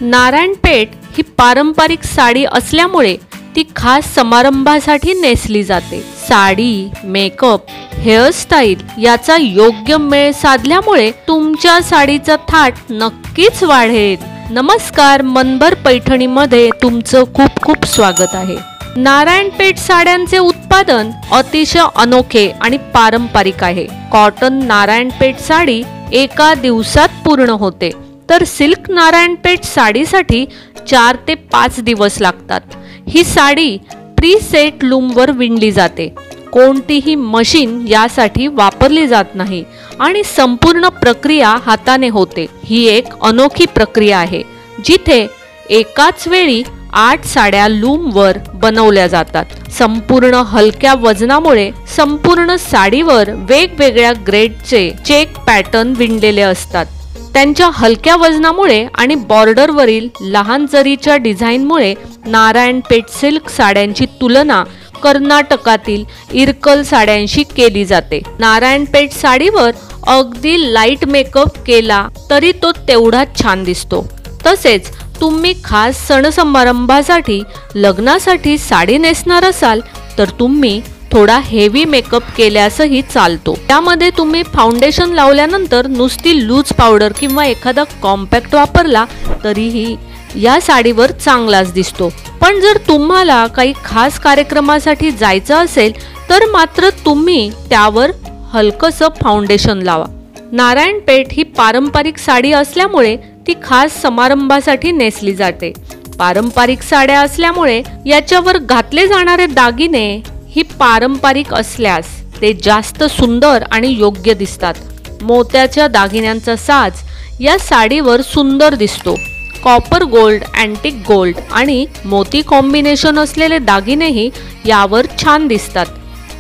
नारायणपेठ ही पारंपरिक साडी असल्यामुळे ती खास समारंभासाठी नेसली जाते। साडी, मेकअप, हेअरस्टाईल याचा योग्य मेळ साधल्यामुळे तुमच्या साडीचा थाट नक्कीच वाढेल। नमस्कार, मनभर पैठणीमध्ये तुमचं खूप खूप स्वागत आहे। नारायणपेठ साड्यांचे उत्पादन अतिशय अनोखे आणि पारंपरिक आहे। कॉटन नारायणपेठ साडी एका दिवसात पूर्ण होते, तर सिल्क नारायणपेठ साडीसाठी 4 ते 5 दिवस लागतात। ही साडी प्रीसेट लूमवर विणली जाते। कोणतीही मशीन यासाठी वापरली जात नाही आणि संपूर्ण प्रक्रिया हाताने होते। ही एक अनोखी प्रक्रिया आहे जिथे एकाच वेळी 8 साड्या लूमवर बनवल्या जातात। संपूर्ण हलक्या वजनामुळे संपूर्ण साडीवर वेगवेगळ्या ग्रेडचे चेक पॅटर्न विणलेले असतात। त्यांच्या हलक्या वजनामुळे आणि बॉर्डरवरील लहान जरीच्या डिझाईनमुळे नारायणपेठ सिल्क साड्यांची तुलना कर्नाटकातील इरकल साड्यांशी केली जाते। नारायणपेठ साडीवर अगदी लाईट मेकअप केला तरी तो तेवढाच छान दिसतो। तसेच तुम्ही खास सण समारंभासाठी, लग्नासाठी साडी नेसणार असाल तर तुम्ही थोडा हेवी मेकअप केल्यासही चालतो। त्यामध्ये तुम्ही फाउंडेशन लावल्यानंतर नुसती लूज पावडर किंवा एखादा कॉम्पॅक्ट वापरला तरीही या साडीवर चांगलाच दिसतो। पण जर तुम्हाला काही खास कार्यक्रमासाठी जायचं असेल तर मात्र तुम्ही त्यावर हलकसं फाउंडेशन लावा। नारायणपेठ ही पारंपरिक साडी असल्यामुळे ती खास समारंभासाठी नेसली जाते। पारंपरिक साड्या असल्यामुळे याच्यावर घातले जाणारे दागिने ही पारंपरिक असल्यास ते जास्त सुंदर आणि योग्य दिसतात। मोत्याच्या दागिन्यांचा साज या साडीवर सुंदर दिसतो। कॉपर गोल्ड, अँटिक गोल्ड आणि मोती कॉम्बिनेशन असलेले दागिनेही यावर छान दिसतात।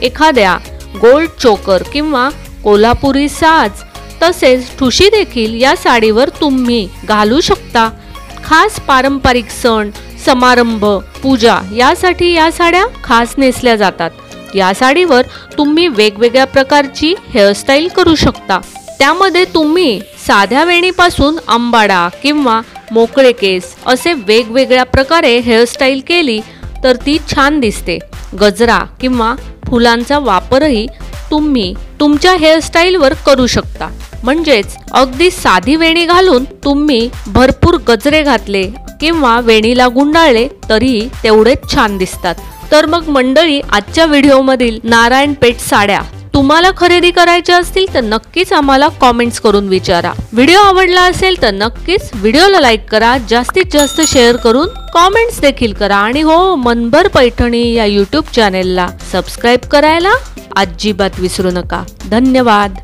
एखाद्या गोल्ड चोकर किंवा कोल्हापुरी साज तसेच ठुशी देखील या साडीवर तुम्ही घालू शकता। खास पारंपरिक सण, समारंभ, पूजा यासाठी या साड्या खास नेसल्या जातात। या साडीवर तुम्ही वेगवेगळ्या प्रकारची हेअरस्टाईल करू शकता। त्यामध्ये तुम्ही साध्या वेणीपासून अंबाडा किंवा मोकळे केस असे वेगवेगळ्या प्रकारे हेअरस्टाईल केली तर ती छान दिसते। गजरा किंवा फुलांचा वापरही तुम्ही तुमच्या हेअरस्टाईलवर करू शकता। म्हणजेच अगदी साधी वेणी घालून तुम्ही भरपूर गजरे घातले किंवा वेणीला गुंडाळले तरीही तेवढेच छान दिसतात। तर मग मंडळी, आजच्या व्हिडिओमधील नारायणपेठ साड्या तुम्हाला खरेदी करायच्या असतील तर नक्कीच आम्हाला कॉमेंट्स करून विचारा। व्हिडिओ आवडला असेल तर नक्कीच व्हिडिओला लाईक करा, जास्तीत जास्त शेअर करून कॉमेंट्स देखील करा आणि हो, मनभर पैठणी या यूट्यूब चॅनेलला सबस्क्राईब करायला अजिबात विसरू नका। धन्यवाद।